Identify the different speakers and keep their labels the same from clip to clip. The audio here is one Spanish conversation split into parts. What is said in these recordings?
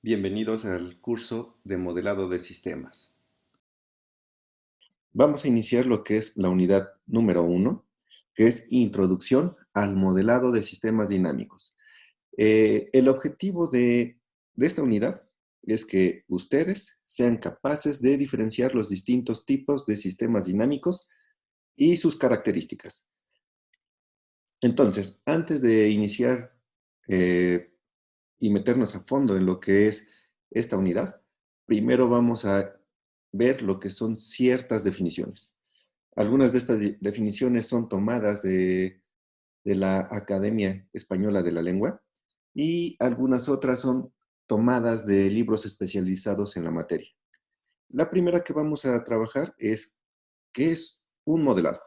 Speaker 1: Bienvenidos al curso de modelado de sistemas. Vamos a iniciar lo que es la unidad número 1, que es Introducción al modelado de sistemas dinámicos. El objetivo de esta unidad es que ustedes sean capaces de diferenciar los distintos tipos de sistemas dinámicos y sus características. Entonces, antes de iniciar y meternos a fondo en lo que es esta unidad, primero vamos a ver lo que son ciertas definiciones. Algunas de estas definiciones son tomadas de la Academia Española de la Lengua y algunas otras son tomadas de libros especializados en la materia. La primera que vamos a trabajar es ¿qué es un modelado?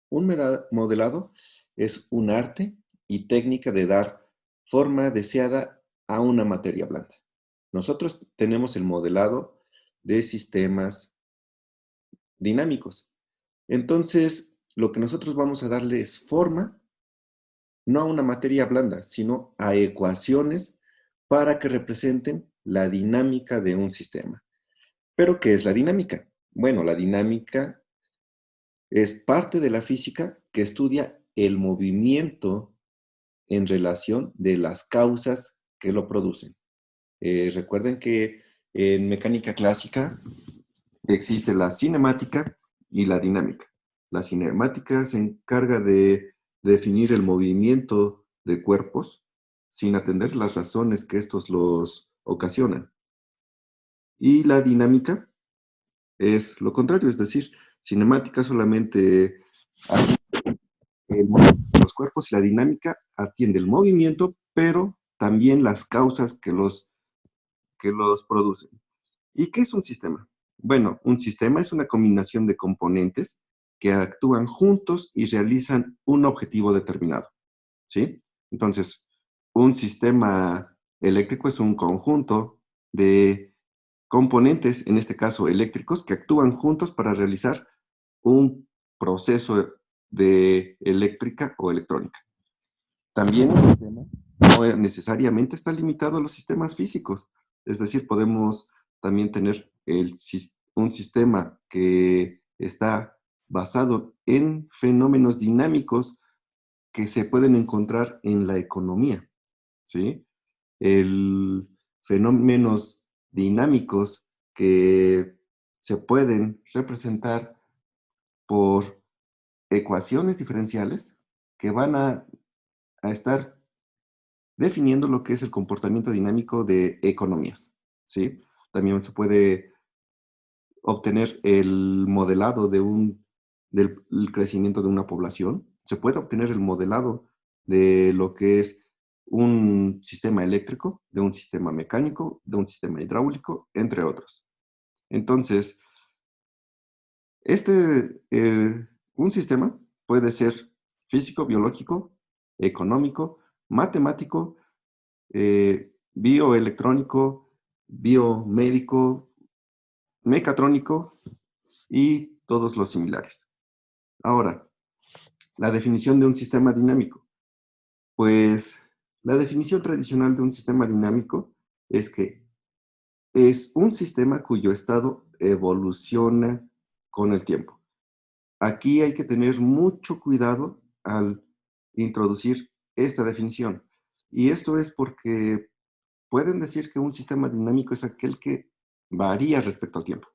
Speaker 1: Un modelado es un arte y técnica de dar forma deseada a una materia blanda. Nosotros tenemos el modelado de sistemas dinámicos. Entonces, lo que nosotros vamos a darle es forma, no a una materia blanda, sino a ecuaciones para que representen la dinámica de un sistema. ¿Pero qué es la dinámica? Bueno, la dinámica es parte de la física que estudia el movimiento en relación de las causas que lo producen. Recuerden que en mecánica clásica existe la cinemática y la dinámica. La cinemática se encarga de definir el movimiento de cuerpos sin atender las razones que estos los ocasionan. Y la dinámica es lo contrario, es decir, cinemática solamente el movimiento de los cuerpos y la dinámica atiende el movimiento, pero también las causas que los producen. ¿Y qué es un sistema? Bueno, un sistema es una combinación de componentes que actúan juntos y realizan un objetivo determinado, ¿sí? Entonces, un sistema eléctrico es un conjunto de componentes, en este caso eléctricos, que actúan juntos para realizar un proceso de eléctrica o electrónica. También el sistema no necesariamente está limitado a los sistemas físicos. Es decir, podemos también tener un sistema que está basado en fenómenos dinámicos que se pueden encontrar en la economía, ¿sí? El fenómenos dinámicos que se pueden representar por ecuaciones diferenciales que van a estar definiendo lo que es el comportamiento dinámico de economías, ¿sí? También se puede obtener el modelado del crecimiento de una población, se puede obtener el modelado de lo que es un sistema eléctrico, de un sistema mecánico, de un sistema hidráulico, entre otros. Entonces, un sistema puede ser físico, biológico, económico, matemático, bioelectrónico, biomédico, mecatrónico y todos los similares. Ahora, la definición de un sistema dinámico. Pues la definición tradicional de un sistema dinámico es que es un sistema cuyo estado evoluciona con el tiempo. Aquí hay que tener mucho cuidado al introducir esta definición. Y esto es porque pueden decir que un sistema dinámico es aquel que varía respecto al tiempo,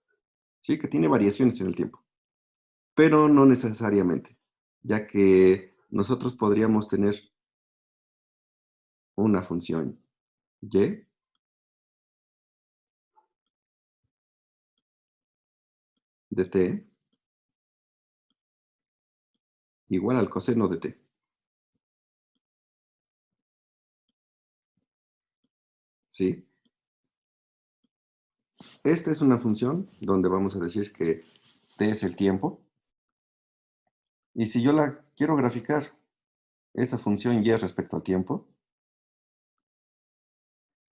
Speaker 1: ¿sí? Que tiene variaciones en el tiempo, pero no necesariamente, ya que nosotros podríamos tener una función y de t igual al coseno de t, ¿sí? Esta es una función donde vamos a decir que t es el tiempo, y si yo la quiero graficar, esa función y respecto al tiempo,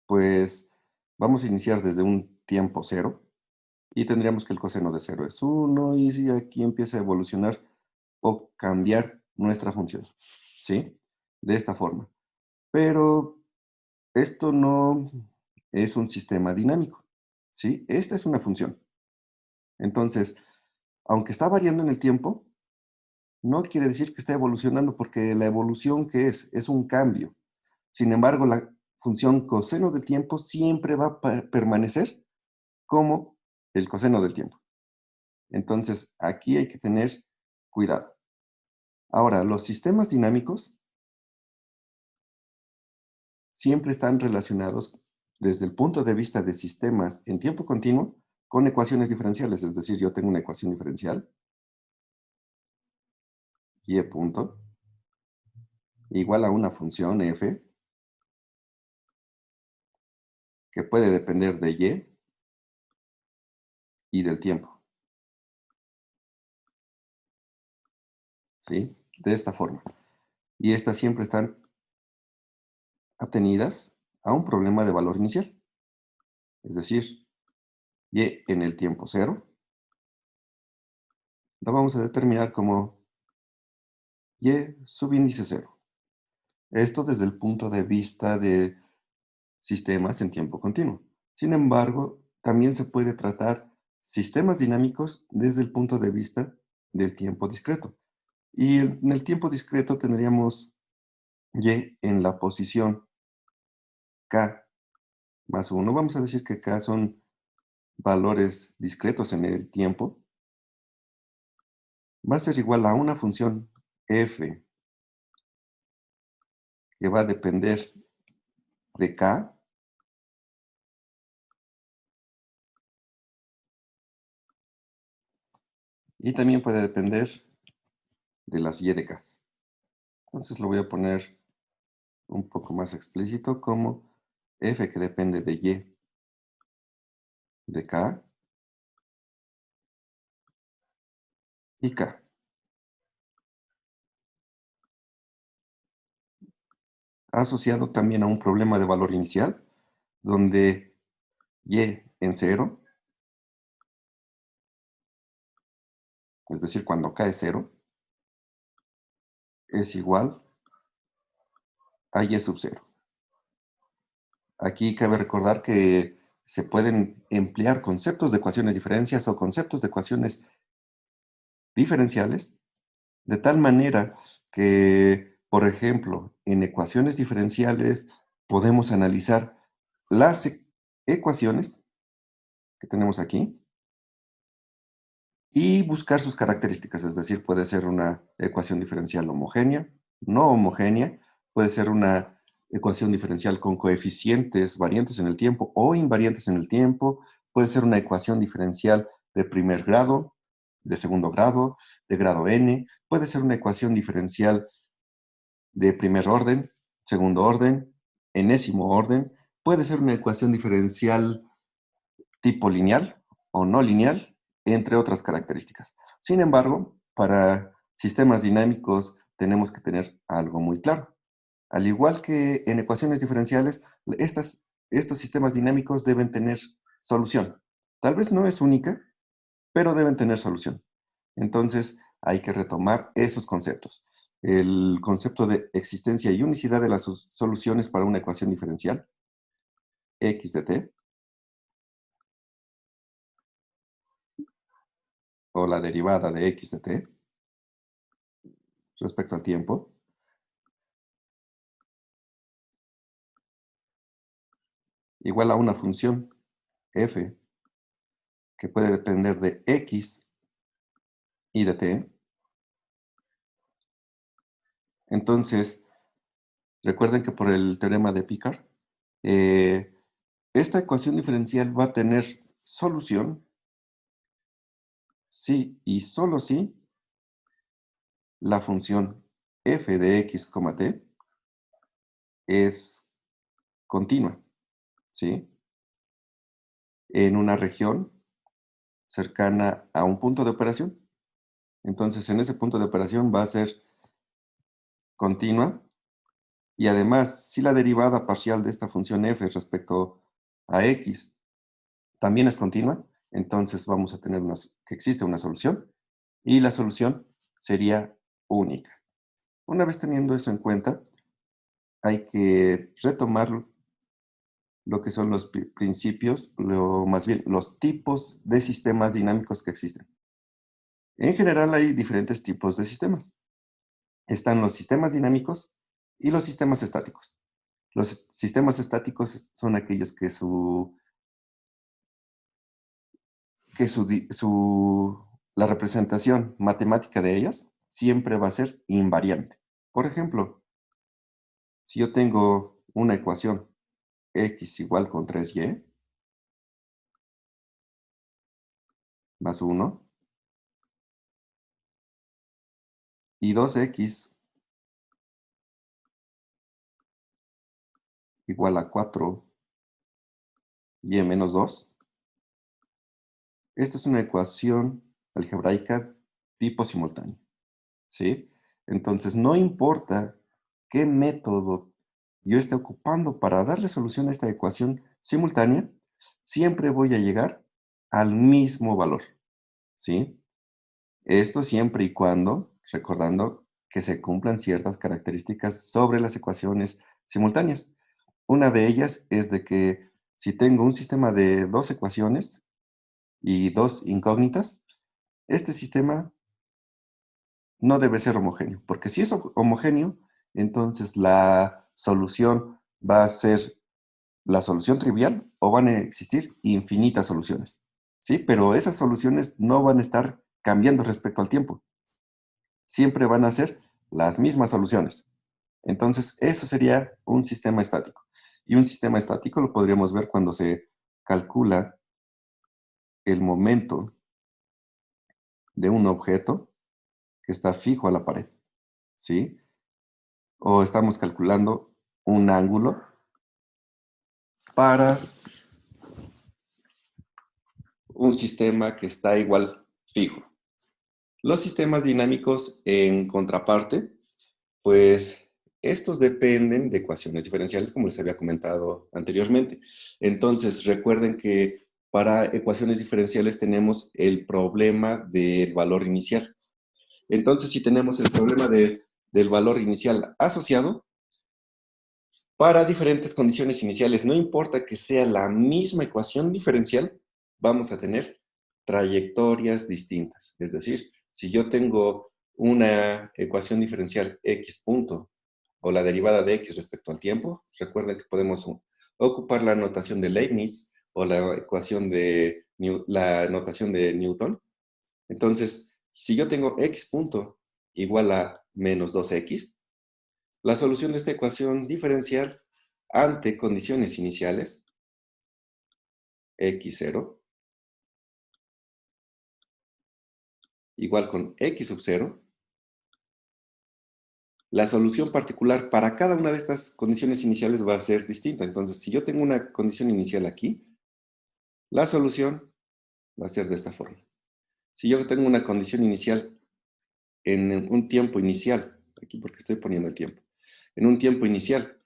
Speaker 1: pues vamos a iniciar desde un tiempo cero y tendríamos que el coseno de cero es 1 y si aquí empieza a evolucionar o cambiar nuestra función, ¿sí? De esta forma. Pero esto no es un sistema dinámico, ¿sí? Esta es una función. Entonces, aunque está variando en el tiempo, no quiere decir que esté evolucionando porque la evolución, ¿qué es? Es un cambio. Sin embargo, la función coseno del tiempo siempre va a permanecer como el coseno del tiempo. Entonces, aquí hay que tener cuidado. Ahora, los sistemas dinámicos siempre están relacionados desde el punto de vista de sistemas en tiempo continuo con ecuaciones diferenciales. Es decir, yo tengo una ecuación diferencial, y punto, igual a una función f, que puede depender de y del tiempo. ¿Sí? De esta forma. Y estas siempre están atenidas a un problema de valor inicial. Es decir, y en el tiempo cero, la vamos a determinar como y subíndice cero. Esto desde el punto de vista de sistemas en tiempo continuo. Sin embargo, también se puede tratar sistemas dinámicos desde el punto de vista del tiempo discreto. Y en el tiempo discreto tendríamos y en la posición k más 1. Vamos a decir que k son valores discretos en el tiempo. Va a ser igual a una función f que va a depender de k y también puede depender de las y de k. Entonces lo voy a poner un poco más explícito como f que depende de y de k y k. Asociado también a un problema de valor inicial, donde y en cero, es decir, cuando k es cero, es igual a y sub cero. Aquí cabe recordar que se pueden emplear conceptos de ecuaciones diferencias o conceptos de ecuaciones diferenciales, de tal manera que, por ejemplo, en ecuaciones diferenciales podemos analizar las ecuaciones que tenemos aquí y buscar sus características, es decir, puede ser una ecuación diferencial homogénea, no homogénea, puede ser una ecuación diferencial con coeficientes variantes en el tiempo o invariantes en el tiempo, puede ser una ecuación diferencial de primer grado, de segundo grado, de grado n, puede ser una ecuación diferencial de primer orden, segundo orden, enésimo orden, puede ser una ecuación diferencial tipo lineal o no lineal, entre otras características. Sin embargo, para sistemas dinámicos tenemos que tener algo muy claro. Al igual que en ecuaciones diferenciales, estos sistemas dinámicos deben tener solución. Tal vez no es única, pero deben tener solución. Entonces, hay que retomar esos conceptos. El concepto de existencia y unicidad de las soluciones para una ecuación diferencial, x de t, o la derivada de x de t, respecto al tiempo, igual a una función f que puede depender de x y de t. Entonces, recuerden que por el teorema de Picard, eh, esta ecuación diferencial va a tener solución si y solo si la función f de x, t es continua, ¿sí? En una región cercana a un punto de operación. Entonces, en ese punto de operación va a ser continua y además, si la derivada parcial de esta función f respecto a x también es continua, entonces vamos a tener que existe una solución y la solución sería única. Una vez teniendo eso en cuenta, hay que retomar lo que son los principios, más bien los tipos de sistemas dinámicos que existen. En general hay diferentes tipos de sistemas. Están los sistemas dinámicos y los sistemas estáticos. Los sistemas estáticos son aquellos que la representación matemática de ellos siempre va a ser invariante. Por ejemplo, si yo tengo una ecuación x igual con 3y más 1 y 2x igual a 4y menos 2, esta es una ecuación algebraica tipo simultáneo, ¿sí? Entonces, no importa qué método yo esté ocupando para darle solución a esta ecuación simultánea, siempre voy a llegar al mismo valor, ¿sí? Esto siempre y cuando, recordando que se cumplan ciertas características sobre las ecuaciones simultáneas. Una de ellas es de que si tengo un sistema de dos ecuaciones y dos incógnitas, este sistema no debe ser homogéneo, porque si es homogéneo, entonces la solución va a ser la solución trivial o van a existir infinitas soluciones, ¿sí? Pero esas soluciones no van a estar cambiando respecto al tiempo. Siempre van a ser las mismas soluciones. Entonces, eso sería un sistema estático. Y un sistema estático lo podríamos ver cuando se calcula el momento de un objeto que está fijo a la pared, ¿sí? O estamos calculando un ángulo para un sistema que está igual fijo. Los sistemas dinámicos, en contraparte, pues estos dependen de ecuaciones diferenciales, como les había comentado anteriormente. Entonces, recuerden que para ecuaciones diferenciales tenemos el problema del valor inicial. Entonces, si tenemos el problema del valor inicial asociado, para diferentes condiciones iniciales, no importa que sea la misma ecuación diferencial, vamos a tener trayectorias distintas. Es decir, si yo tengo una ecuación diferencial x punto o la derivada de x respecto al tiempo, recuerden que podemos ocupar la notación de Leibniz o la ecuación de la notación de Newton. Entonces, si yo tengo x punto igual a menos 2x, la solución de esta ecuación diferencial ante condiciones iniciales, x0, igual con x sub 0, la solución particular para cada una de estas condiciones iniciales va a ser distinta. Entonces, si yo tengo una condición inicial aquí, la solución va a ser de esta forma. Si yo tengo una condición inicial en un tiempo inicial, aquí porque estoy poniendo el tiempo, en un tiempo inicial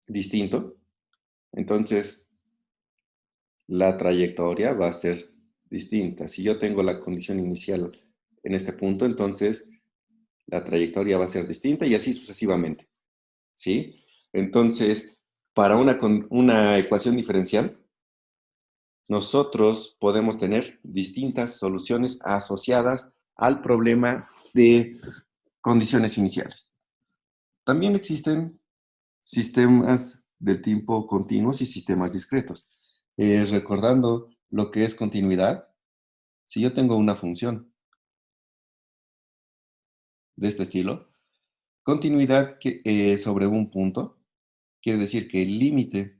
Speaker 1: distinto, entonces la trayectoria va a ser distinta. Si yo tengo la condición inicial en este punto, entonces la trayectoria va a ser distinta y así sucesivamente, ¿sí? Entonces, para una ecuación diferencial, nosotros podemos tener distintas soluciones asociadas al problema de condiciones iniciales. También existen sistemas del tipo continuos y sistemas discretos. Recordando lo que es continuidad, si yo tengo una función de este estilo, continuidad sobre un punto, quiere decir que el límite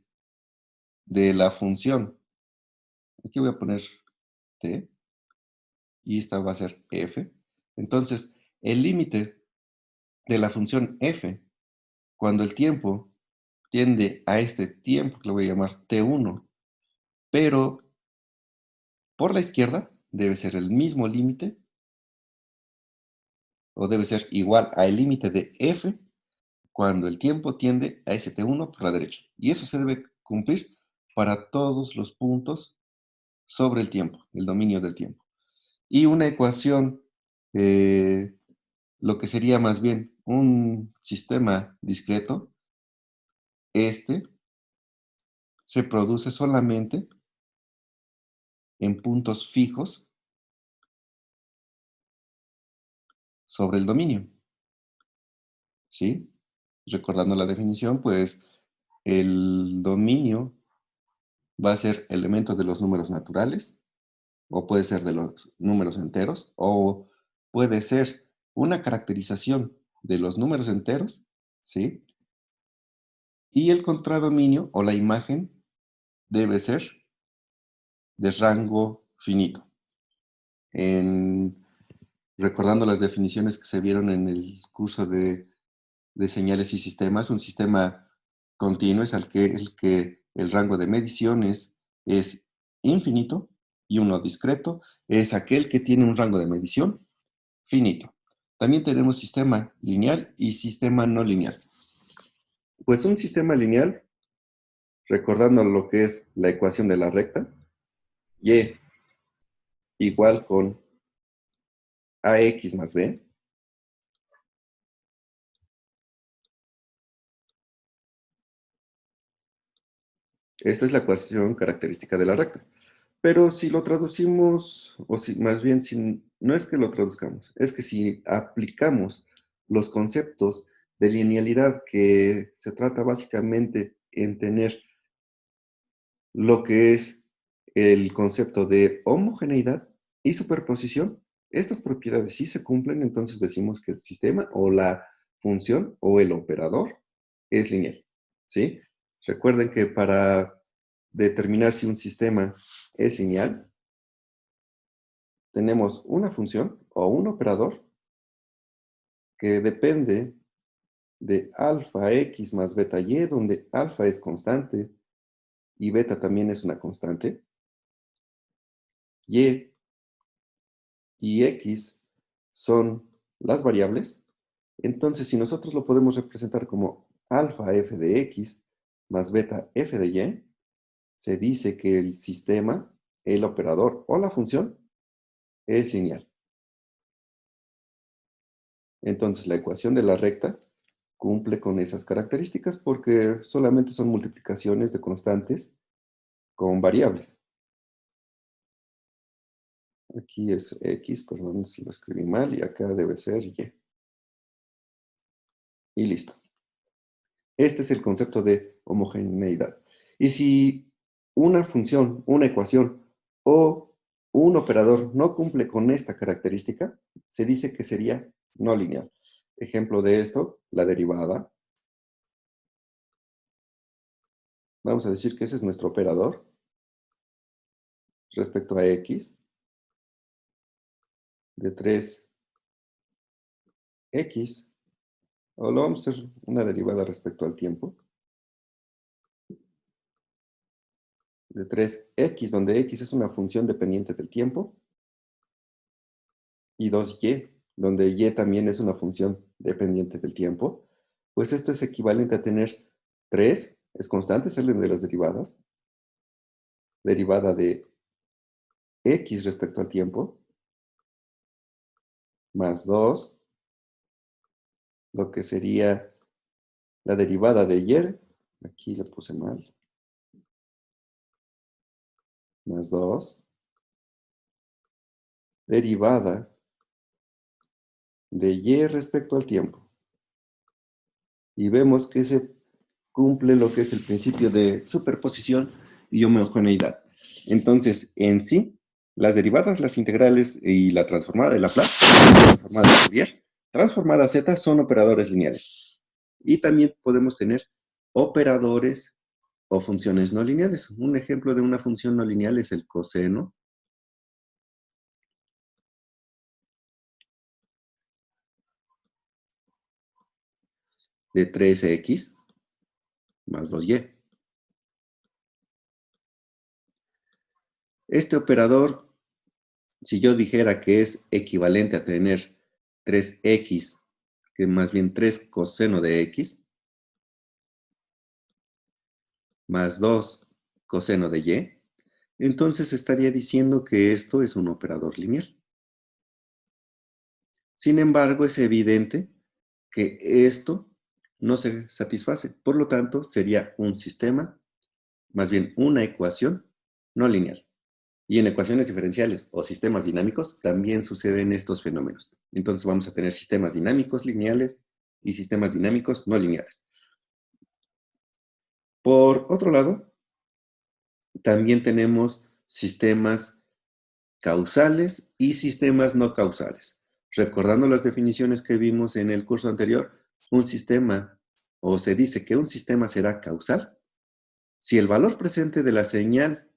Speaker 1: de la función, aquí voy a poner t, y esta va a ser f. Entonces, el límite de la función f, cuando el tiempo tiende a este tiempo, que le voy a llamar t1, pero por la izquierda debe ser el mismo límite, o debe ser igual al límite de f cuando el tiempo tiende a ese t1 por la derecha. Y eso se debe cumplir para todos los puntos sobre el tiempo, el dominio del tiempo. Y una ecuación, lo que sería más bien un sistema discreto, este se produce solamente en puntos fijos sobre el dominio, ¿sí? Recordando la definición, pues el dominio va a ser elemento de los números naturales, o puede ser de los números enteros, o puede ser una caracterización de los números enteros, ¿sí? Y el contradominio o la imagen debe ser de rango finito. Recordando las definiciones que se vieron en el curso de señales y sistemas, un sistema continuo es el rango de mediciones es infinito, y uno discreto es aquel que tiene un rango de medición finito. También tenemos sistema lineal y sistema no lineal. Pues un sistema lineal, recordando lo que es la ecuación de la recta, y igual con ax más b. Esta es la ecuación característica de la recta. Pero si lo traducimos, o si más bien, no es que lo traduzcamos, es que si aplicamos los conceptos de linealidad, que se trata básicamente en tener lo que es el concepto de homogeneidad y superposición, estas propiedades sí se cumplen, entonces decimos que el sistema o la función o el operador es lineal, ¿sí? Recuerden que para determinar si un sistema es lineal, tenemos una función o un operador que depende de alfa x más beta y, donde alfa es constante y beta también es una constante, y x son las variables. Entonces, si nosotros lo podemos representar como alfa f de x más beta f de y, se dice que el sistema, el operador o la función es lineal. Entonces, la ecuación de la recta cumple con esas características porque solamente son multiplicaciones de constantes con variables. Aquí es x, perdón si lo escribí mal, y acá debe ser y. Y listo. Este es el concepto de homogeneidad. Y si una función, una ecuación o un operador no cumple con esta característica, se dice que sería no lineal. Ejemplo de esto, la derivada. Vamos a decir que ese es nuestro operador respecto a x de 3x, o lo vamos a hacer una derivada respecto al tiempo, de 3x, donde x es una función dependiente del tiempo, y 2y, donde y también es una función dependiente del tiempo, pues esto es equivalente a tener 3, es constante, salen de las derivadas, derivada de x respecto al tiempo, más 2, lo que sería la derivada de y, aquí le puse mal, más 2, derivada de y respecto al tiempo. Y vemos que se cumple lo que es el principio de superposición y homogeneidad. Entonces, en sí, las derivadas, las integrales y la transformada de Laplace, transformada de Fourier, transformada Z son operadores lineales. Y también podemos tener operadores o funciones no lineales. Un ejemplo de una función no lineal es el coseno de 3x más 2y. Este operador, si yo dijera que es equivalente a tener 3x, que más bien 3 coseno de x, más 2 coseno de y, entonces estaría diciendo que esto es un operador lineal. Sin embargo, es evidente que esto no se satisface. Por lo tanto, sería un sistema más bien una ecuación no lineal. Y en ecuaciones diferenciales o sistemas dinámicos también suceden estos fenómenos. Entonces vamos a tener sistemas dinámicos lineales y sistemas dinámicos no lineales. Por otro lado, también tenemos sistemas causales y sistemas no causales. Recordando las definiciones que vimos en el curso anterior, un sistema, o se dice que un sistema será causal si el valor presente de la señal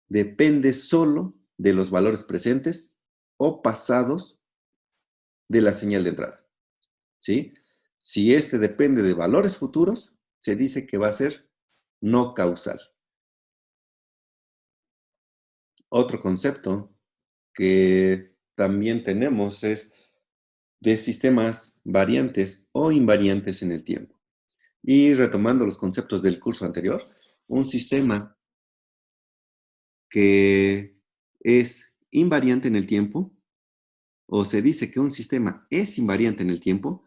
Speaker 1: depende solo de los valores presentes o pasados de la señal de entrada, ¿sí? Si este depende de valores futuros, se dice que va a ser no causal. Otro concepto que también tenemos es de sistemas variantes o invariantes en el tiempo. Y retomando los conceptos del curso anterior, un sistema que es invariante en el tiempo, o se dice que un sistema es invariante en el tiempo,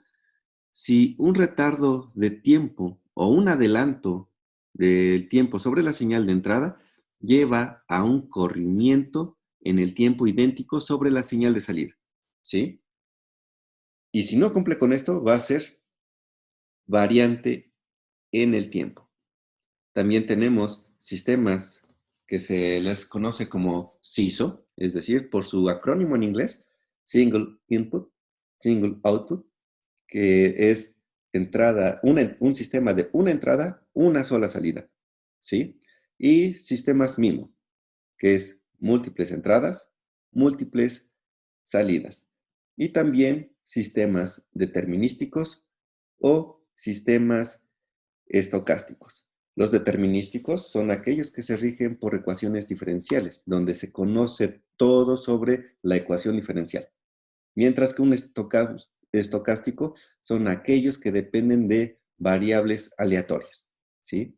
Speaker 1: si un retardo de tiempo o un adelanto del tiempo sobre la señal de entrada lleva a un corrimiento en el tiempo idéntico sobre la señal de salida, ¿sí? Y si no cumple con esto, va a ser variante en el tiempo. También tenemos sistemas que se les conoce como SISO, es decir, por su acrónimo en inglés, Single Input, Single Output, que es un sistema de una entrada, una sola salida, ¿sí? Y sistemas MIMO, que es múltiples entradas, múltiples salidas. Y también sistemas determinísticos o sistemas estocásticos. Los determinísticos son aquellos que se rigen por ecuaciones diferenciales, donde se conoce todo sobre la ecuación diferencial. Mientras que un estocástico son aquellos que dependen de variables aleatorias, ¿sí?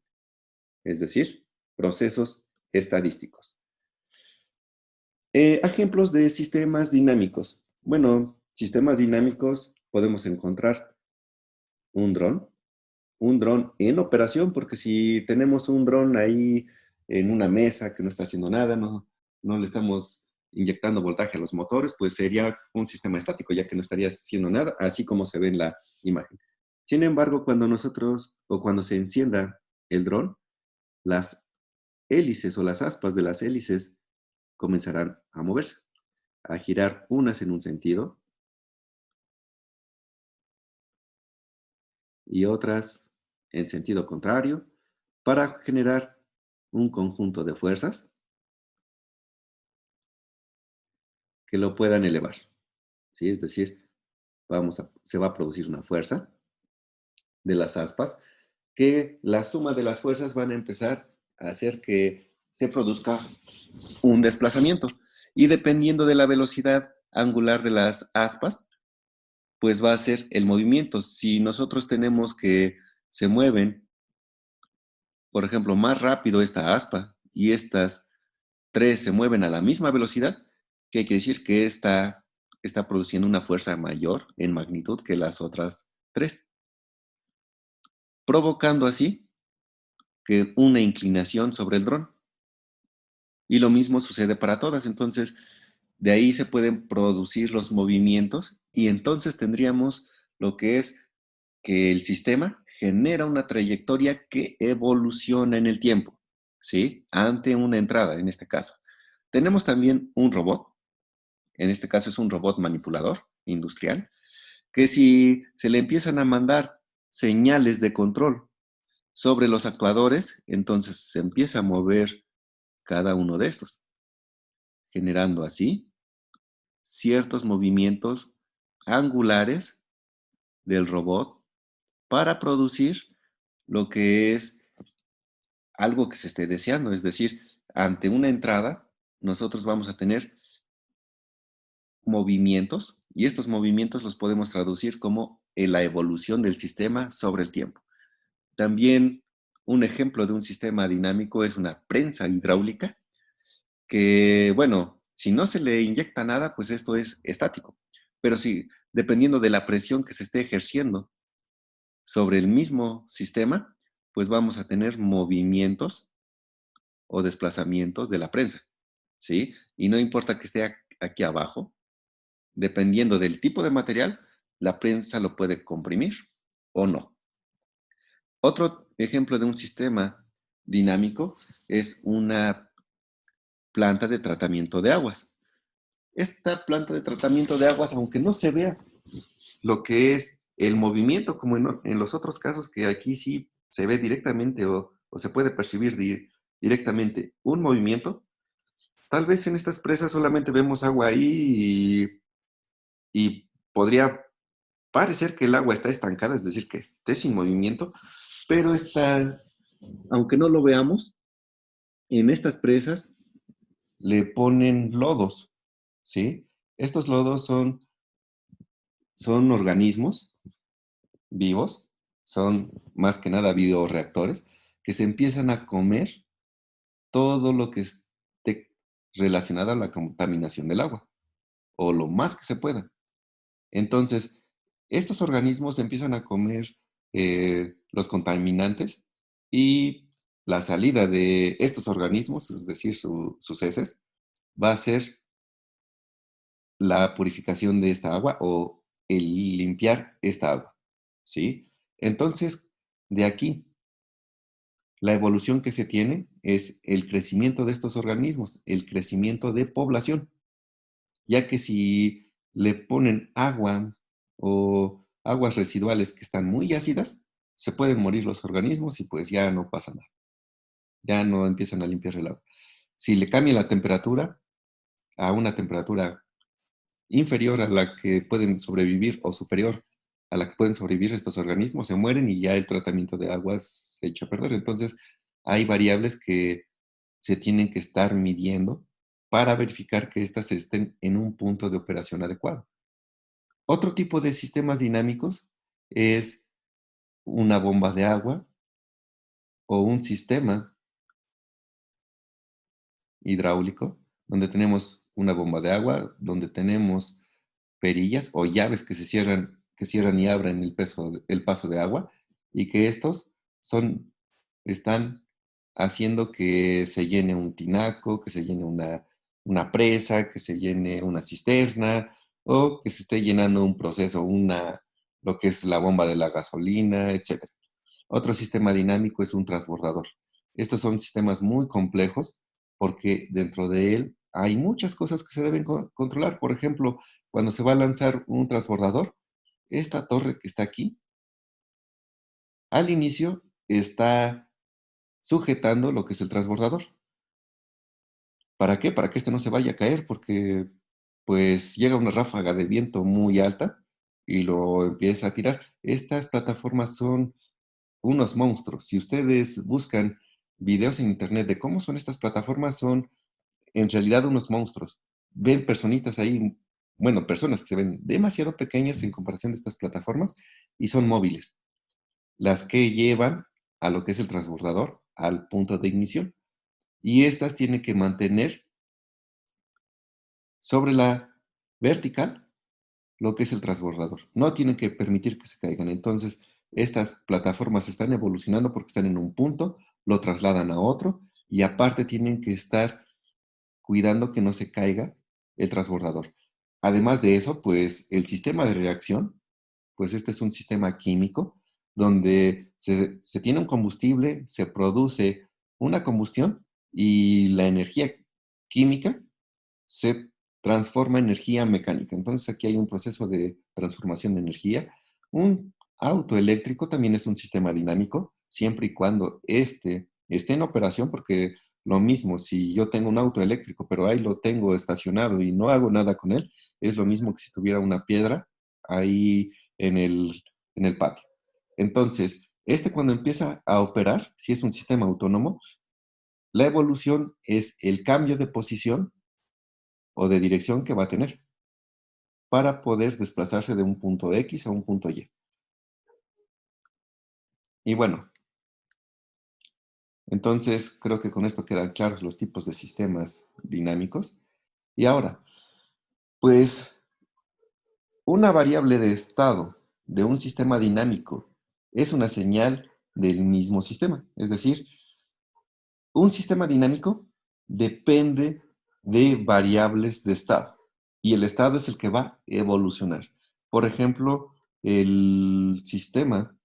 Speaker 1: Es decir, procesos estadísticos. Ejemplos de sistemas dinámicos. Bueno, sistemas dinámicos podemos encontrar un dron en operación, porque si tenemos un dron ahí en una mesa que no está haciendo nada, no le estamos inyectando voltaje a los motores, pues sería un sistema estático, ya que no estaría haciendo nada, así como se ve en la imagen. Sin embargo, cuando se encienda el dron, las hélices o las aspas de las hélices comenzarán a moverse, a girar unas en un sentido y otras en sentido contrario para generar un conjunto de fuerzas que lo puedan elevar, ¿sí? Es decir, se va a producir una fuerza de las aspas que la suma de las fuerzas van a empezar a hacer que se produzca un desplazamiento. Y dependiendo de la velocidad angular de las aspas, pues va a ser el movimiento. Si nosotros tenemos que se mueven, por ejemplo, más rápido esta aspa y estas tres se mueven a la misma velocidad, ¿qué quiere decir? Que esta está produciendo una fuerza mayor en magnitud que las otras tres, provocando así que una inclinación sobre el dron. Y lo mismo sucede para todas. Entonces, de ahí se pueden producir los movimientos y entonces tendríamos lo que es que el sistema genera una trayectoria que evoluciona en el tiempo, ¿sí? Ante una entrada, en este caso. Tenemos también un robot, en este caso es un robot manipulador industrial, que si se le empiezan a mandar señales de control sobre los actuadores, entonces se empieza a mover cada uno de estos, generando así ciertos movimientos angulares del robot para producir lo que es algo que se esté deseando. Es decir, ante una entrada, nosotros vamos a tener movimientos y estos movimientos los podemos traducir como la evolución del sistema sobre el tiempo. También un ejemplo de un sistema dinámico es una prensa hidráulica que, bueno, si no se le inyecta nada, pues esto es estático. Pero si, dependiendo de la presión que se esté ejerciendo sobre el mismo sistema, pues vamos a tener movimientos o desplazamientos de la prensa, ¿sí? Y no importa que esté aquí abajo, dependiendo del tipo de material, la prensa lo puede comprimir o no. Otro ejemplo de un sistema dinámico es una planta de tratamiento de aguas. Esta planta de tratamiento de aguas, aunque no se vea lo que es el movimiento, como en los otros casos que aquí sí se ve directamente o se puede percibir directamente un movimiento, tal vez en estas presas solamente vemos agua ahí y podría parecer que el agua está estancada, es decir, que esté sin movimiento, pero está, aunque no lo veamos, en estas presas le ponen lodos, ¿sí? Estos lodos son organismos vivos, son más que nada bioreactores, que se empiezan a comer todo lo que esté relacionado a la contaminación del agua, o lo más que se pueda. Entonces, estos organismos empiezan a comer los contaminantes y la salida de estos organismos, es decir, sus heces, va a ser la purificación de esta agua o el limpiar esta agua, ¿sí? Entonces, de aquí, la evolución que se tiene es el crecimiento de estos organismos, el crecimiento de población, ya que si le ponen agua o aguas residuales que están muy ácidas, se pueden morir los organismos y pues ya no pasa nada, ya no empiezan a limpiar el agua. Si le cambia la temperatura a una temperatura inferior a la que pueden sobrevivir o superior a la que pueden sobrevivir estos organismos, se mueren y ya el tratamiento de aguas se echa a perder. Entonces, hay variables que se tienen que estar midiendo para verificar que éstas estén en un punto de operación adecuado. Otro tipo de sistemas dinámicos es una bomba de agua o un sistema hidráulico, donde tenemos una bomba de agua, donde tenemos perillas o llaves que cierran y abren el paso de agua, y que estos están haciendo que se llene un tinaco, que se llene una presa, que se llene una cisterna, o que se esté llenando un proceso, lo que es la bomba de la gasolina, etc. Otro sistema dinámico es un transbordador. Estos son sistemas muy complejos porque dentro de él hay muchas cosas que se deben controlar. Por ejemplo, cuando se va a lanzar un transbordador, esta torre que está aquí, al inicio está sujetando lo que es el transbordador. ¿Para qué? Para que este no se vaya a caer porque pues llega una ráfaga de viento muy alta y lo empieza a tirar. Estas plataformas son unos monstruos. Si ustedes buscan videos en internet de cómo son estas plataformas, son en realidad unos monstruos. Ven personitas ahí, bueno, personas que se ven demasiado pequeñas en comparación de estas plataformas y son móviles, las que llevan a lo que es el transbordador al punto de ignición. Y estas tienen que mantener sobre la vertical lo que es el transbordador. No tienen que permitir que se caigan. Entonces, estas plataformas están evolucionando porque están en un punto, lo trasladan a otro y aparte tienen que estar cuidando que no se caiga el transbordador. Además de eso, pues el sistema de reacción, pues este es un sistema químico donde se tiene un combustible, se produce una combustión y la energía química se transforma en energía mecánica. Entonces aquí hay un proceso de transformación de energía. Un auto eléctrico también es un sistema dinámico, siempre y cuando esté en operación, porque lo mismo, si yo tengo un auto eléctrico, pero ahí lo tengo estacionado y no hago nada con él, es lo mismo que si tuviera una piedra ahí en el patio. Entonces, cuando empieza a operar, si es un sistema autónomo, la evolución es el cambio de posición o de dirección que va a tener para poder desplazarse de un punto X a un punto Y. Y bueno, entonces creo que con esto quedan claros los tipos de sistemas dinámicos. Y ahora, pues una variable de estado de un sistema dinámico es una señal del mismo sistema. Es decir, un sistema dinámico depende de variables de estado y el estado es el que va a evolucionar. Por ejemplo, el sistema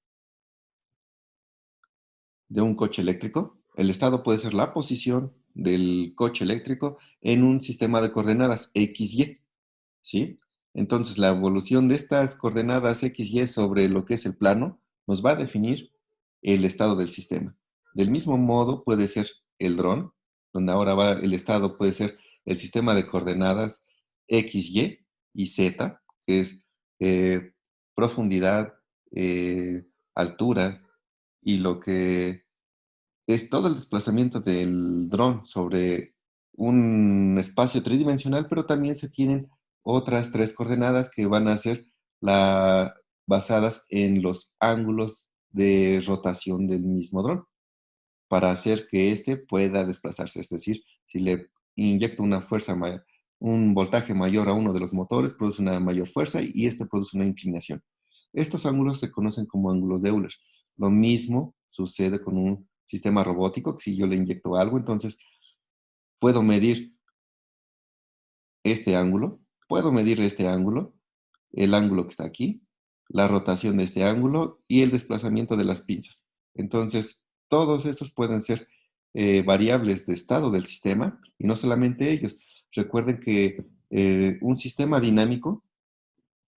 Speaker 1: de un coche eléctrico, el estado puede ser la posición del coche eléctrico en un sistema de coordenadas X, Y, ¿sí? Entonces, la evolución de estas coordenadas X, Y sobre lo que es el plano nos va a definir el estado del sistema. Del mismo modo puede ser el dron, donde ahora va el estado, puede ser el sistema de coordenadas X, Y Z, que es profundidad, altura y lo que es todo el desplazamiento del dron sobre un espacio tridimensional, pero también se tienen otras tres coordenadas que van a ser basadas en los ángulos de rotación del mismo dron para hacer que éste pueda desplazarse. Es decir, si le inyecto una fuerza, un voltaje mayor a uno de los motores, produce una mayor fuerza y este produce una inclinación. Estos ángulos se conocen como ángulos de Euler. Lo mismo sucede con un sistema robótico, que si yo le inyecto algo, entonces puedo medir este ángulo, puedo medir este ángulo, el ángulo que está aquí, la rotación de este ángulo y el desplazamiento de las pinzas. Entonces, todos estos pueden ser variables de estado del sistema y no solamente ellos. Recuerden que un sistema dinámico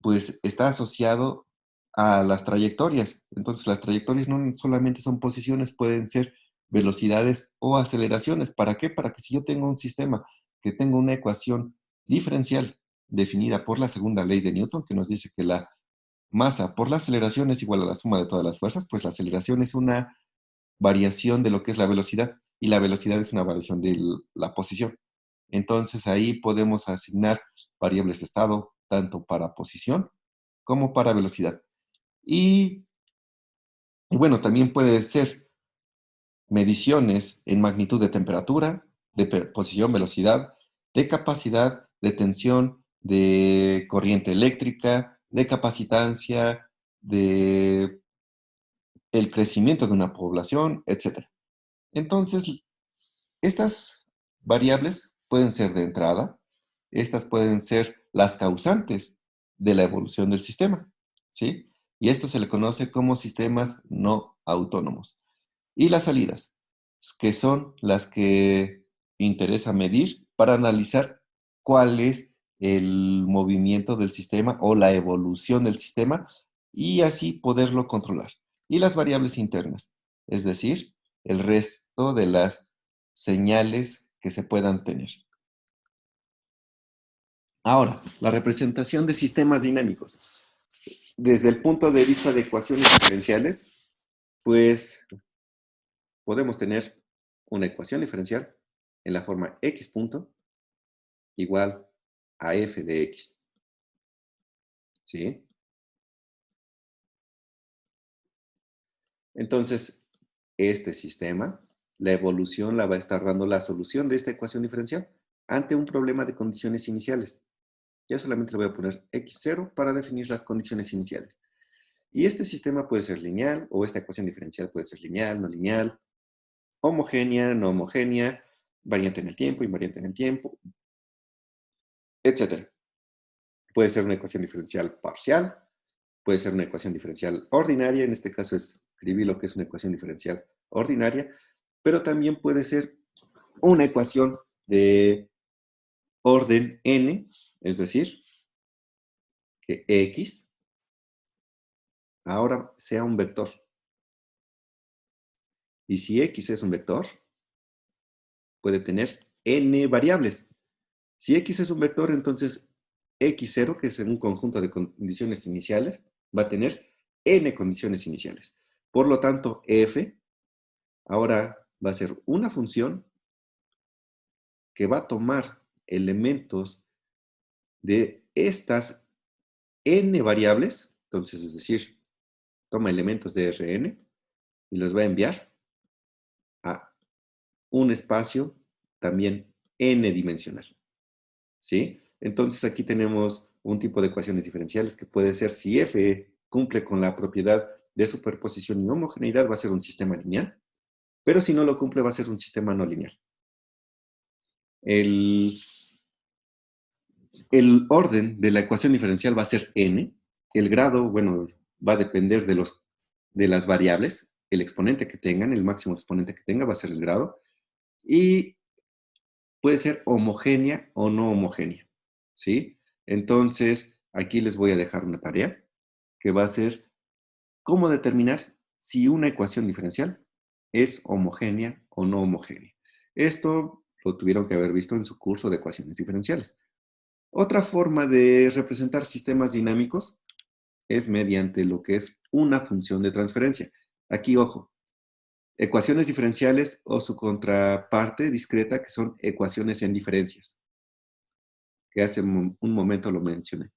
Speaker 1: pues está asociado a las trayectorias. Entonces, las trayectorias no solamente son posiciones, pueden ser velocidades o aceleraciones. ¿Para qué? Para que si yo tengo un sistema que tenga una ecuación diferencial definida por la segunda ley de Newton, que nos dice que la masa por la aceleración es igual a la suma de todas las fuerzas, pues la aceleración es una variación de lo que es la velocidad y la velocidad es una variación de la posición. Entonces ahí podemos asignar variables de estado tanto para posición como para velocidad. Y, y bueno, también puede ser mediciones en magnitud de temperatura, de posición, velocidad, de capacidad, de tensión, de corriente eléctrica, de capacitancia, de el crecimiento de una población, etcétera. Entonces, estas variables pueden ser de entrada, estas pueden ser las causantes de la evolución del sistema, ¿sí? Y esto se le conoce como sistemas no autónomos. Y las salidas, que son las que interesa medir para analizar cuál es el movimiento del sistema o la evolución del sistema y así poderlo controlar. Y las variables internas, es decir, el resto de las señales que se puedan tener. Ahora, la representación de sistemas dinámicos. Desde el punto de vista de ecuaciones diferenciales, pues podemos tener una ecuación diferencial en la forma x punto igual a f de x. ¿Sí? Entonces, este sistema, la evolución la va a estar dando la solución de esta ecuación diferencial ante un problema de condiciones iniciales. Ya solamente le voy a poner x0 para definir las condiciones iniciales. Y este sistema puede ser lineal, o esta ecuación diferencial puede ser lineal, no lineal, homogénea, no homogénea, variante en el tiempo, invariante en el tiempo, etc. Puede ser una ecuación diferencial parcial, puede ser una ecuación diferencial ordinaria, en este caso escribí lo que es una ecuación diferencial ordinaria, pero también puede ser una ecuación de orden n, es decir, que x ahora sea un vector. Y si x es un vector, puede tener n variables. Si x es un vector, entonces x0, que es un conjunto de condiciones iniciales, va a tener n condiciones iniciales. Por lo tanto, f ahora va a ser una función que va a tomar elementos de estas n variables, entonces es decir, toma elementos de Rn y los va a enviar a un espacio también n dimensional. ¿Sí? Entonces aquí tenemos un tipo de ecuaciones diferenciales que puede ser si f cumple con la propiedad de superposición y homogeneidad va a ser un sistema lineal, pero si no lo cumple va a ser un sistema no lineal. El orden de la ecuación diferencial va a ser n. El grado, bueno, va a depender de las variables. El exponente que tengan, el máximo exponente que tenga va a ser el grado. Y puede ser homogénea o no homogénea, ¿sí? Entonces, aquí les voy a dejar una tarea que va a ser cómo determinar si una ecuación diferencial es homogénea o no homogénea. Esto lo tuvieron que haber visto en su curso de ecuaciones diferenciales. Otra forma de representar sistemas dinámicos es mediante lo que es una función de transferencia. Aquí, ojo, ecuaciones diferenciales o su contraparte discreta, que son ecuaciones en diferencias, que hace un momento lo mencioné.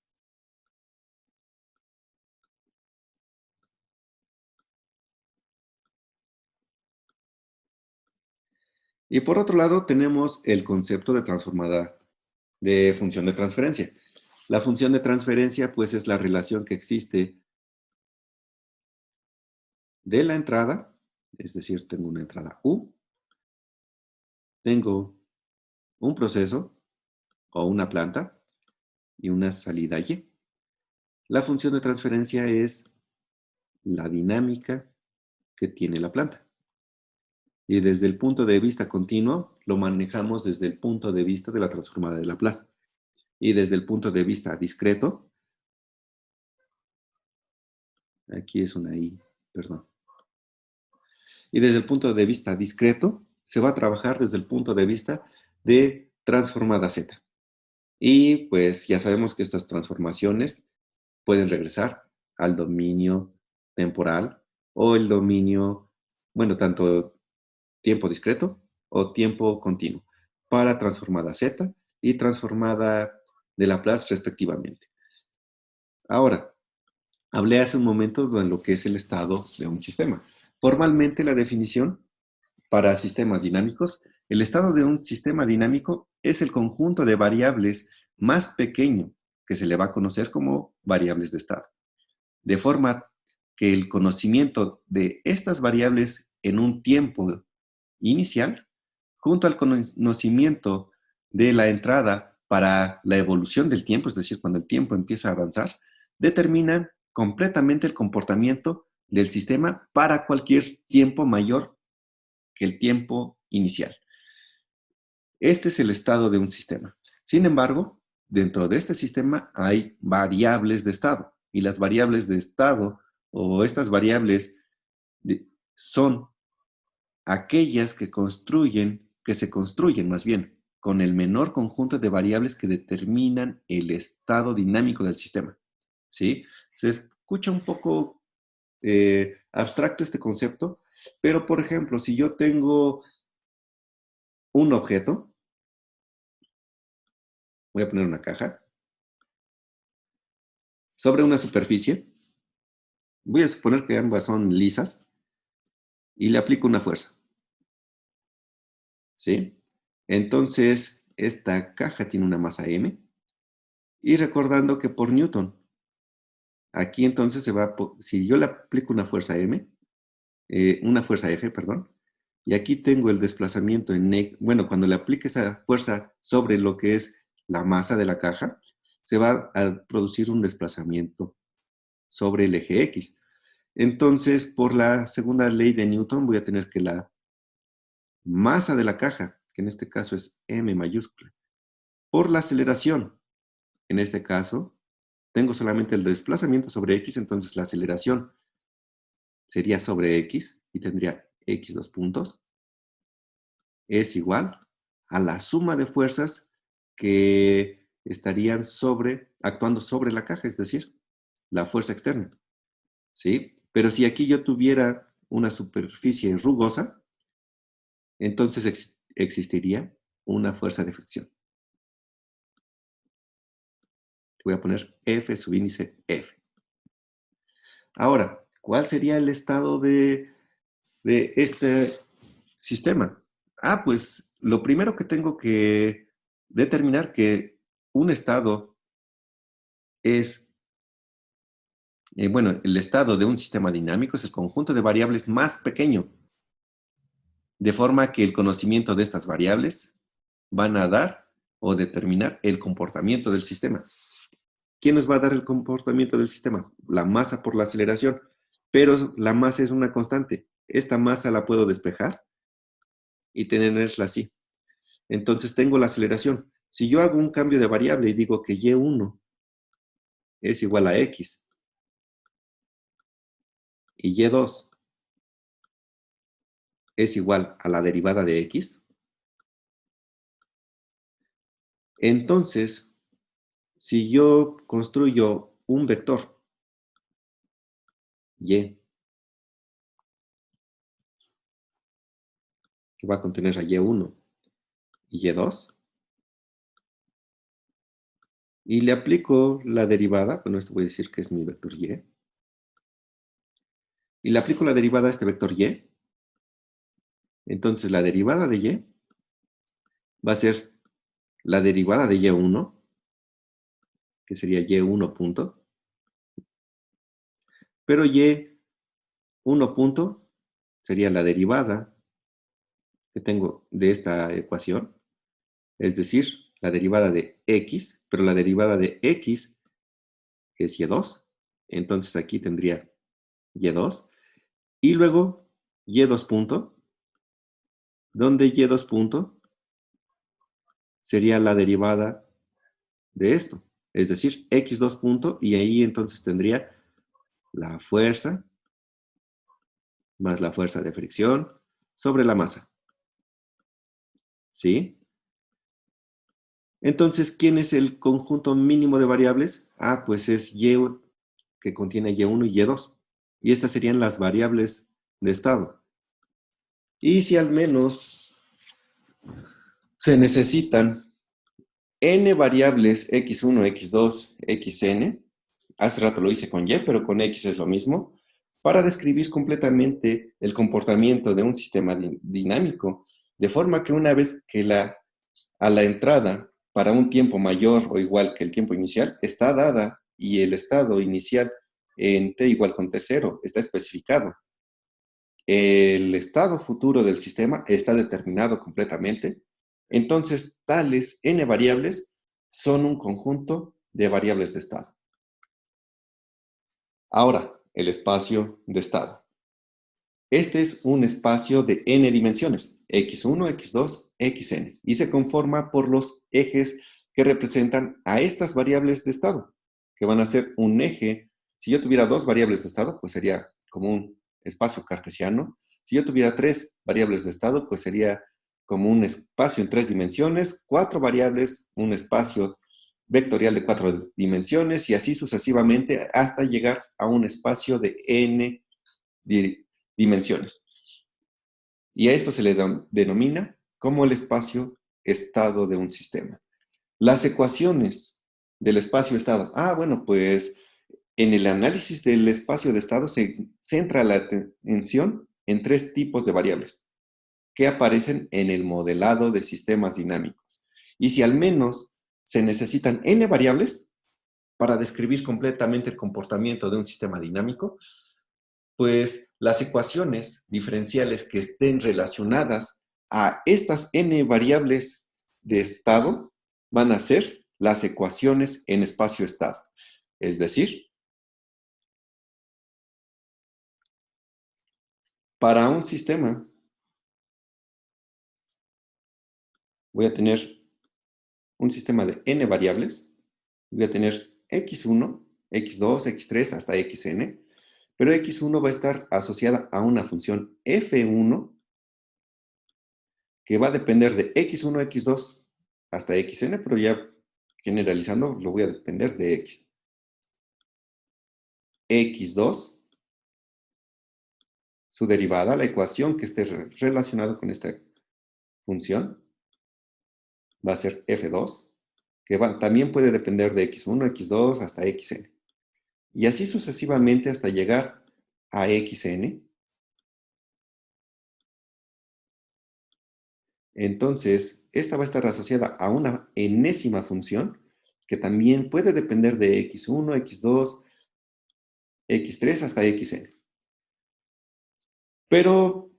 Speaker 1: Y por otro lado, tenemos el concepto de transformada de función de transferencia. La función de transferencia, pues, es la relación que existe de la entrada, es decir, tengo una entrada U, tengo un proceso o una planta y una salida Y. La función de transferencia es la dinámica que tiene la planta. Y desde el punto de vista continuo, lo manejamos desde el punto de vista de la transformada de Laplace. Y desde el punto de vista discreto, aquí es una I, perdón. Y desde el punto de vista discreto, se va a trabajar desde el punto de vista de transformada Z. Y pues ya sabemos que estas transformaciones pueden regresar al dominio temporal o el dominio, bueno, tanto tiempo discreto o tiempo continuo para transformada Z y transformada de Laplace respectivamente. Ahora, hablé hace un momento de lo que es el estado de un sistema. Formalmente la definición para sistemas dinámicos, el estado de un sistema dinámico es el conjunto de variables más pequeño que se le va a conocer como variables de estado. De forma que el conocimiento de estas variables en un tiempo inicial, junto al conocimiento de la entrada para la evolución del tiempo, es decir, cuando el tiempo empieza a avanzar, determinan completamente el comportamiento del sistema para cualquier tiempo mayor que el tiempo inicial. Este es el estado de un sistema. Sin embargo, dentro de este sistema hay variables de estado y las variables de estado o estas variables son aquellas que se construyen más bien con el menor conjunto de variables que determinan el estado dinámico del sistema. ¿Sí? Se escucha un poco abstracto este concepto, pero por ejemplo, si yo tengo un objeto, voy a poner una caja, sobre una superficie, voy a suponer que ambas son lisas, y le aplico una fuerza. ¿Sí? Entonces, esta caja tiene una masa m, y recordando que por Newton, aquí entonces si yo le aplico una fuerza m, una fuerza F, perdón, y aquí tengo el desplazamiento bueno, cuando le aplique esa fuerza sobre lo que es la masa de la caja, se va a producir un desplazamiento sobre el eje X. Entonces, por la segunda ley de Newton, voy a tener que la masa de la caja, que en este caso es m mayúscula, por la aceleración, en este caso, tengo solamente el desplazamiento sobre X, entonces la aceleración sería sobre X y tendría X dos puntos, es igual a la suma de fuerzas que estarían actuando sobre la caja, es decir, la fuerza externa, ¿sí? Pero si aquí yo tuviera una superficie rugosa, entonces existiría una fuerza de fricción. Voy a poner F subíndice F. Ahora, ¿cuál sería el estado de este sistema? Pues lo primero que tengo que determinar que un estado es Bueno, el estado de un sistema dinámico es el conjunto de variables más pequeño, de forma que el conocimiento de estas variables van a dar o determinar el comportamiento del sistema. ¿Quién nos va a dar el comportamiento del sistema? La masa por la aceleración, pero la masa es una constante. Esta masa la puedo despejar y tenerla así. Entonces tengo la aceleración. Si yo hago un cambio de variable y digo que y1 es igual a x y y2 es igual a la derivada de x, entonces, si yo construyo un vector y que va a contener a y1 y y2, y le aplico la derivada, bueno, esto voy a decir que es mi vector y le aplico la derivada a este vector y, entonces la derivada de y va a ser la derivada de y1, que sería y1 punto, pero y1 punto sería la derivada que tengo de esta ecuación, es decir, la derivada de x, pero la derivada de x es y2, entonces aquí tendría y2, y luego y2 punto, donde y2 punto sería la derivada de esto, es decir, x2 punto, y ahí entonces tendría la fuerza más la fuerza de fricción sobre la masa, ¿sí? Entonces, ¿quién es el conjunto mínimo de variables? Ah, pues es y, que contiene y1 y y2. Y estas serían las variables de estado. Y si al menos se necesitan n variables x1, x2, xn, hace rato lo hice con y, pero con x es lo mismo, para describir completamente el comportamiento de un sistema dinámico, de forma que una vez que a la entrada para un tiempo mayor o igual que el tiempo inicial está dada y el estado inicial en t igual con t0 está especificado. El estado futuro del sistema está determinado completamente. Entonces, tales n variables son un conjunto de variables de estado. Ahora, el espacio de estado. Este es un espacio de n dimensiones, x1, x2, xn, y se conforma por los ejes que representan a estas variables de estado, que van a ser un eje. Si yo tuviera dos variables de estado, pues sería como un espacio cartesiano. Si yo tuviera tres variables de estado, pues sería como un espacio en tres dimensiones, cuatro variables, un espacio vectorial de cuatro dimensiones, y así sucesivamente hasta llegar a un espacio de n dimensiones. Y a esto se le denomina como el espacio-estado de un sistema. Las ecuaciones del espacio-estado. Bueno, pues en el análisis del espacio de estado se centra la atención en tres tipos de variables que aparecen en el modelado de sistemas dinámicos. Y si al menos se necesitan n variables para describir completamente el comportamiento de un sistema dinámico, pues las ecuaciones diferenciales que estén relacionadas a estas n variables de estado van a ser las ecuaciones en espacio-estado. Es decir, para un sistema voy a tener un sistema de n variables, voy a tener x1, x2, x3 hasta xn, pero x1 va a estar asociada a una función f1 que va a depender de x1, x2 hasta xn, pero ya generalizando lo voy a depender de x. x2, su derivada, la ecuación que esté relacionada con esta función, va a ser f2, que también puede depender de x1, x2 hasta xn. Y así sucesivamente hasta llegar a xn. Entonces, esta va a estar asociada a una enésima función que también puede depender de x1, x2 x3 hasta xn. Pero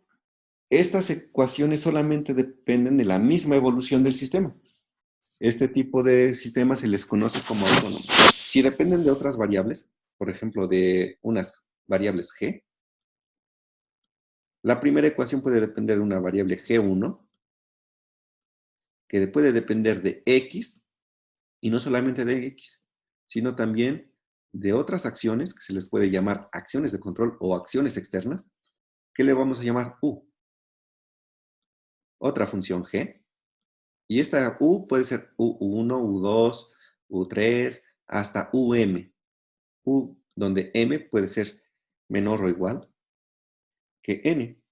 Speaker 1: estas ecuaciones solamente dependen de la misma evolución del sistema. Este tipo de sistemas se les conoce como autónomos. Si dependen de otras variables, por ejemplo, de unas variables g, la primera ecuación puede depender de una variable g1, que puede depender de x, y no solamente de x, sino también de otras acciones que se les puede llamar acciones de control o acciones externas, que le vamos a llamar u. Otra función g, y esta u puede ser u1, u2, u3, hasta u, donde m puede ser menor o igual que n.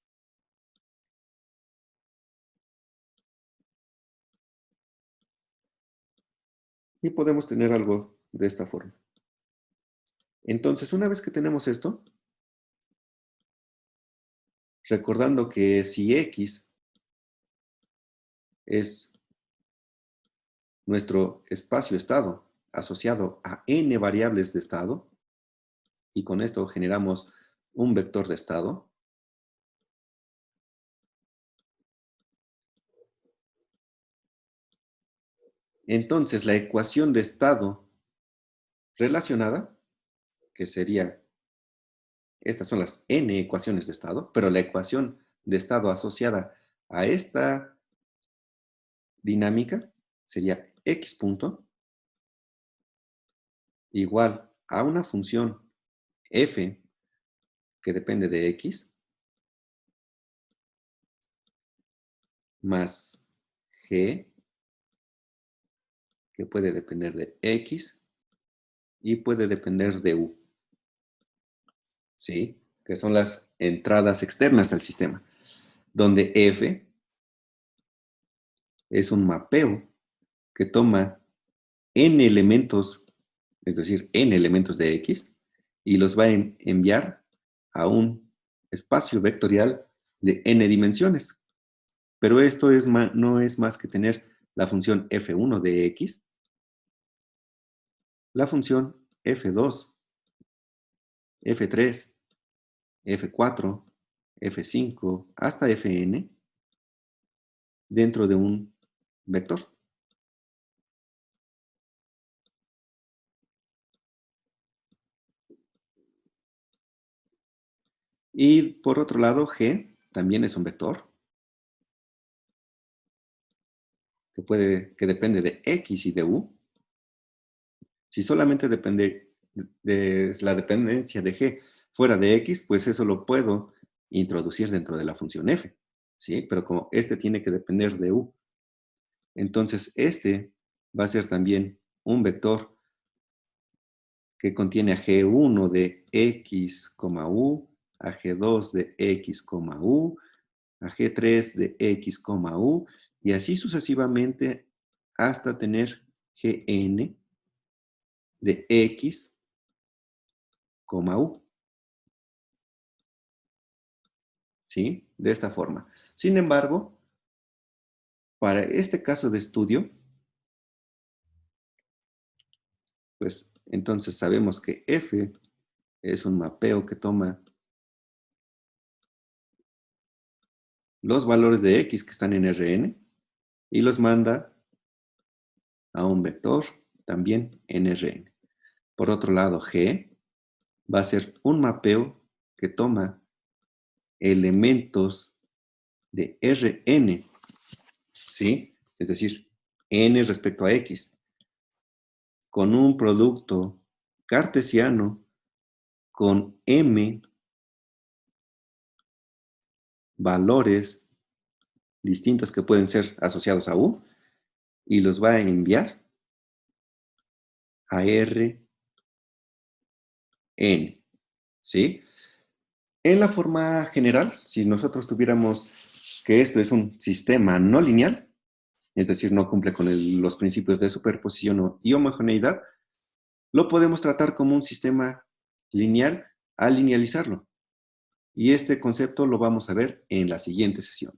Speaker 1: Y podemos tener algo de esta forma. Entonces, una vez que tenemos esto, recordando que si x es nuestro espacio-estado asociado a n variables de estado, y con esto generamos un vector de estado, entonces la ecuación de estado relacionada, que sería, estas son las n ecuaciones de estado, pero la ecuación de estado asociada a esta dinámica sería x punto igual a una función f que depende de x más g que puede depender de x y puede depender de u, ¿sí? Que son las entradas externas al sistema, donde f es un mapeo que toma n elementos, es decir, n elementos de x, y los va a enviar a un espacio vectorial de n dimensiones. Pero esto no es más que tener la función f1 de x, la función f2, f3, f4, f5, hasta fn dentro de un vector. Y por otro lado, g también es un vector que depende de x y de u. Si solamente depende de la dependencia de g fuera de x, pues eso lo puedo introducir dentro de la función f, ¿sí? Pero como este tiene que depender de u, entonces este va a ser también un vector que contiene a g1 de x, u, a g2 de x, u, a g3 de x, u, y así sucesivamente hasta tener gn de x, u, ¿sí? De esta forma. Sin embargo, para este caso de estudio, pues entonces sabemos que f es un mapeo que toma los valores de x que están en Rn y los manda a un vector también en Rn. Por otro lado, G va a ser un mapeo que toma elementos de Rn, ¿sí? Es decir, n respecto a x, con un producto cartesiano con m valores distintos que pueden ser asociados a u y los va a enviar a Rn, ¿sí? En la forma general, si nosotros tuviéramos que esto es un sistema no lineal, es decir, no cumple con los principios de superposición y homogeneidad, lo podemos tratar como un sistema lineal al linealizarlo. Y este concepto lo vamos a ver en la siguiente sesión.